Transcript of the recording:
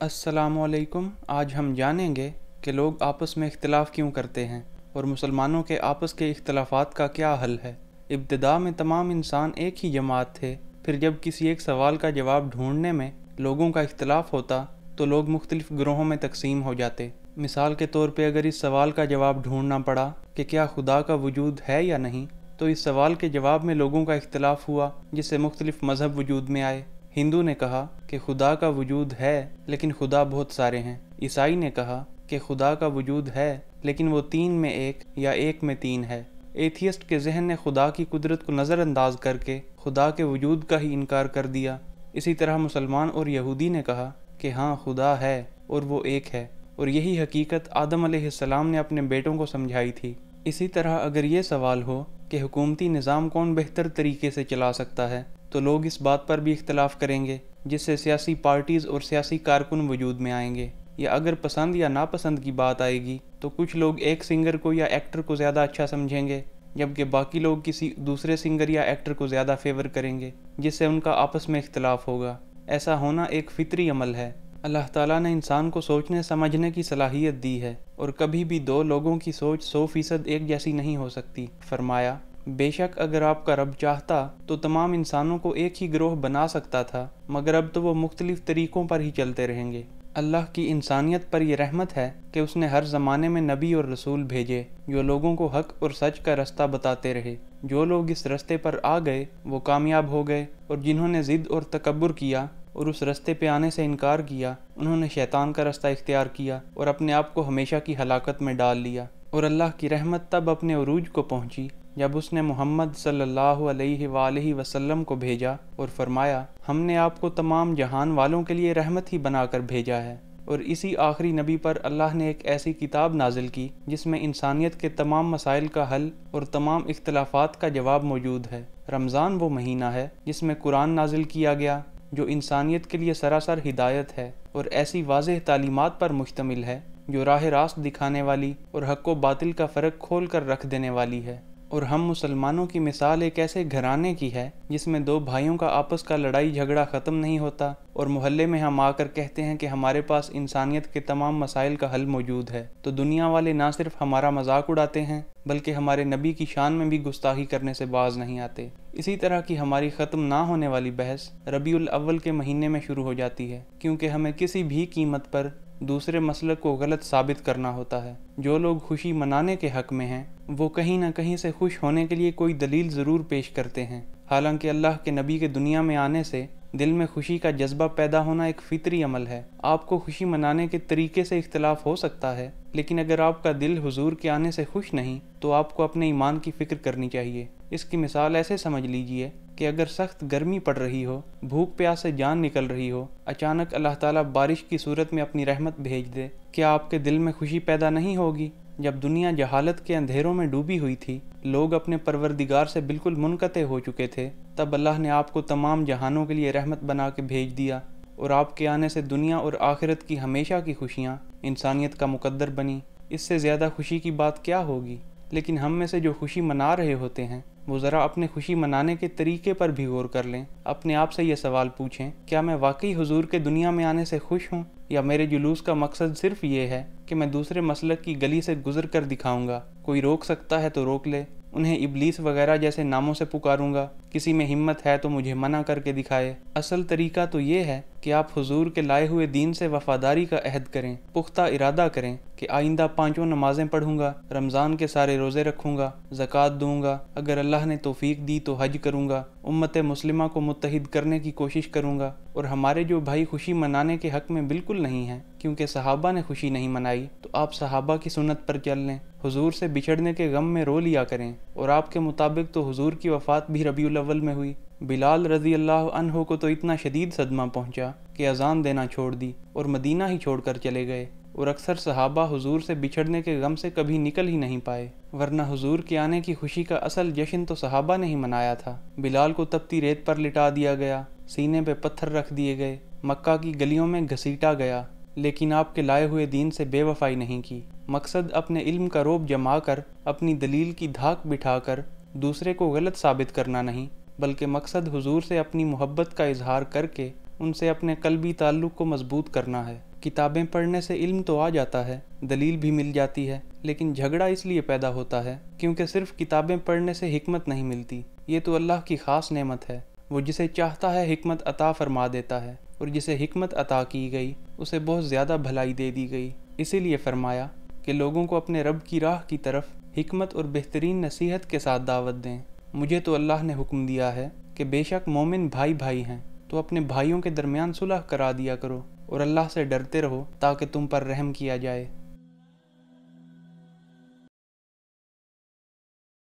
अस्सलामुअलैकुम। आज हम जानेंगे कि लोग आपस में इख्तिलाफ़ क्यों करते हैं और मुसलमानों के आपस के इख्तिलाफ़ात का क्या हल है। इब्तिदा में तमाम इंसान एक ही जमात थे, फिर जब किसी एक सवाल का जवाब ढूंढने में लोगों का इख्तिलाफ़ होता तो लोग मुख्तलिफ़ ग्रोहों में तकसीम हो जाते। मिसाल के तौर पे अगर इस सवाल का जवाब ढूंढना पड़ा कि क्या खुदा का वजूद है या नहीं, तो इस सवाल के जवाब में लोगों का इख्तिलाफ़ हुआ, जिससे मुख्तलिफ़ मज़हब वजूद में आए। हिंदू ने कहा कि खुदा का वजूद है लेकिन खुदा बहुत सारे हैं। ईसाई ने कहा कि खुदा का वजूद है लेकिन वो 3 में 1 या 1 में 3 है। एथियस्ट के जहन ने खुदा की कुदरत को नज़रअंदाज करके खुदा के वजूद का ही इनकार कर दिया। इसी तरह मुसलमान और यहूदी ने कहा कि हाँ, खुदा है और वो एक है, और यही हकीकत आदम अलैहिस्सलाम ने अपने बेटों को समझाई थी। इसी तरह अगर ये सवाल हो कि हुकूमती निज़ाम कौन बेहतर तरीके से चला सकता है, तो लोग इस बात पर भी इख्तिलाफ़ करेंगे, जिससे सियासी पार्टीज़ और सियासी कारकुन वजूद में आएंगे। या अगर पसंद या नापसंद की बात आएगी तो कुछ लोग एक सिंगर को या एक्टर को ज़्यादा अच्छा समझेंगे, जबकि बाकी लोग किसी दूसरे सिंगर या एक्टर को ज़्यादा फेवर करेंगे, जिससे उनका आपस में इख्तिलाफ़ होगा। ऐसा होना एक फितरी अमल है। अल्लाह ताला ने इंसान को सोचने समझने की सलाहियत दी है, और कभी भी दो लोगों की सोच 100% एक जैसी नहीं हो सकती। फरमाया, बेशक अगर आपका रब चाहता तो तमाम इंसानों को एक ही ग्रोह बना सकता था, मगर अब तो वो मुख्तलिफ तरीक़ों पर ही चलते रहेंगे। अल्लाह की इंसानियत पर यह रहमत है कि उसने हर ज़माने में नबी और रसूल भेजे, जो लोगों को हक़ और सच का रास्ता बताते रहे। जो लोग इस रास्ते पर आ गए वो कामयाब हो गए, और जिन्होंने ज़िद और तकब्बुर किया और उस रास्ते पे आने से इनकार किया, उन्होंने शैतान का रास्ता इख्तियार किया और अपने आप को हमेशा की हलाकत में डाल लिया। और अल्लाह की रहमत तब अपने उरूज को पहुँची जब उसने मोहम्मद सल्लल्लाहु अलैहि वसल्लम को भेजा और फरमाया, हमने आपको तमाम जहान वालों के लिए रहमत ही बनाकर भेजा है। और इसी आखिरी नबी पर अल्लाह ने एक ऐसी किताब नाजिल की जिसमें इंसानियत के तमाम मसाइल का हल और तमाम इख्तिलाफ़ात का जवाब मौजूद है। रमज़ान वो महीना है जिसमें कुरान नाजिल किया गया, जो इंसानियत के लिए सरासर हिदायत है और ऐसी वाज़ेह तालीमात पर मुश्तमिल है जो राह रास्त दिखाने वाली और हक़ व बातिल का फ़र्क खोल कर रख देने वाली है। और हम मुसलमानों की मिसाल एक ऐसे घराने की है जिसमें 2 भाइयों का आपस का लड़ाई झगड़ा ख़त्म नहीं होता, और मोहल्ले में हम आकर कहते हैं कि हमारे पास इंसानियत के तमाम मसाइल का हल मौजूद है, तो दुनिया वाले ना सिर्फ हमारा मजाक उड़ाते हैं बल्कि हमारे नबी की शान में भी गुस्ताखी करने से बाज नहीं आते। इसी तरह की हमारी ख़त्म ना होने वाली बहस रबीउल अव्वल के महीने में शुरू हो जाती है, क्योंकि हमें किसी भी कीमत पर दूसरे मसलक को गलत साबित करना होता है। जो लोग खुशी मनाने के हक़ में हैं वो कहीं ना कहीं से खुश होने के लिए कोई दलील ज़रूर पेश करते हैं। हालांकि अल्लाह के नबी के दुनिया में आने से दिल में खुशी का जज्बा पैदा होना एक फितरी अमल है। आपको खुशी मनाने के तरीके से इख्तिलाफ हो सकता है, लेकिन अगर आपका दिल हुजूर के आने से खुश नहीं तो आपको अपने ईमान की फ़िक्र करनी चाहिए। इसकी मिसाल ऐसे समझ लीजिए कि अगर सख्त गर्मी पड़ रही हो, भूख प्यास से जान निकल रही हो, अचानक अल्लाह ताला बारिश की सूरत में अपनी रहमत भेज दे, क्या आपके दिल में खुशी पैदा नहीं होगी? जब दुनिया जहालत के अंधेरों में डूबी हुई थी, लोग अपने परवरदिगार से बिल्कुल मुनक़ते हो चुके थे, तब अल्लाह ने आपको तमाम जहानों के लिए रहमत बना के भेज दिया, और आपके आने से दुनिया और आखिरत की हमेशा की खुशियाँ इंसानियत का मुकद्दर बनी। इससे ज़्यादा खुशी की बात क्या होगी? लेकिन हम में से जो खुशी मना रहे होते हैं वो ज़रा अपने खुशी मनाने के तरीके पर भी गौर कर लें। अपने आप से ये सवाल पूछें, क्या मैं वाकई हुजूर के दुनिया में आने से खुश हूँ, या मेरे जुलूस का मकसद सिर्फ ये है कि मैं दूसरे मसलक की गली से गुजर कर दिखाऊंगा। कोई रोक सकता है तो रोक ले, उन्हें इब्लीस वगैरह जैसे नामों से पुकारूंगा, किसी में हिम्मत है तो मुझे मना करके दिखाए। असल तरीका तो ये है कि आप हुजूर के लाए हुए दीन से वफादारी का अहद करें, पुख्ता इरादा करें कि आइंदा 5 नमाजें पढ़ूंगा, रमज़ान के सारे रोज़े रखूंगा, ज़कात दूंगा, अगर अल्लाह ने तौफीक दी तो हज करूंगा, उम्मत मुस्लिमा को मुत्तहिद करने की कोशिश करूंगा। और हमारे जो भाई खुशी मनाने के हक़ में बिल्कुल नहीं हैं, क्योंकि सहाबा ने खुशी नहीं मनाई, तो आप सहाबा की सुन्नत पर चल लें, हुजूर से बिछड़ने के गम में रो लिया करें। और आपके मुताबिक तो हुजूर की वफ़ात भी रबीउल अव्वल में हुई। बिलाल रज़ी अल्लाह अन्हु को तो इतना शदीद सदमा पहुंचा कि अजान देना छोड़ दी और मदीना ही छोड़कर चले गए, और अक्सर सहाबा हुजूर से बिछड़ने के गम से कभी निकल ही नहीं पाए, वरना हुजूर के आने की खुशी का असल जश्न तो सहाबा ने ही मनाया था। बिलाल को तपती रेत पर लिटा दिया गया, सीने पे पत्थर रख दिए गए, मक्का की गलियों में घसीटा गया, लेकिन आपके लाए हुए दीन से बेवफाई नहीं की। मकसद अपने इल्म का रोब जमा कर, अपनी दलील की धाक बिठाकर दूसरे को गलत साबित करना नहीं, बल्कि मकसद हुजूर से अपनी मोहब्बत का इजहार करके ان سے اپنے قلبی تعلق کو مضبوط کرنا ہے۔ کتابیں پڑھنے سے علم تو آ جاتا ہے، دلیل بھی مل جاتی ہے، لیکن جھگڑا اس لیے پیدا ہوتا ہے کیونکہ صرف کتابیں پڑھنے سے حکمت نہیں ملتی۔ یہ تو اللہ کی خاص نعمت ہے، وہ جسے چاہتا ہے حکمت عطا فرما دیتا ہے، اور جسے حکمت عطا کی گئی اسے بہت زیادہ بھلائی دے دی گئی۔ اسی لیے فرمایا کہ لوگوں کو اپنے رب کی راہ کی طرف حکمت اور بہترین نصیحت کے ساتھ دعوت دیں۔ مجھے تو اللہ نے حکم دیا ہے کہ بے شک مومن بھائی بھائی ہیں، تو اپنے بھائیوں کے درمیان صلح کرا دیا کرو اور اللہ سے ڈرتے رہو تاکہ تم پر رحم کیا جائے۔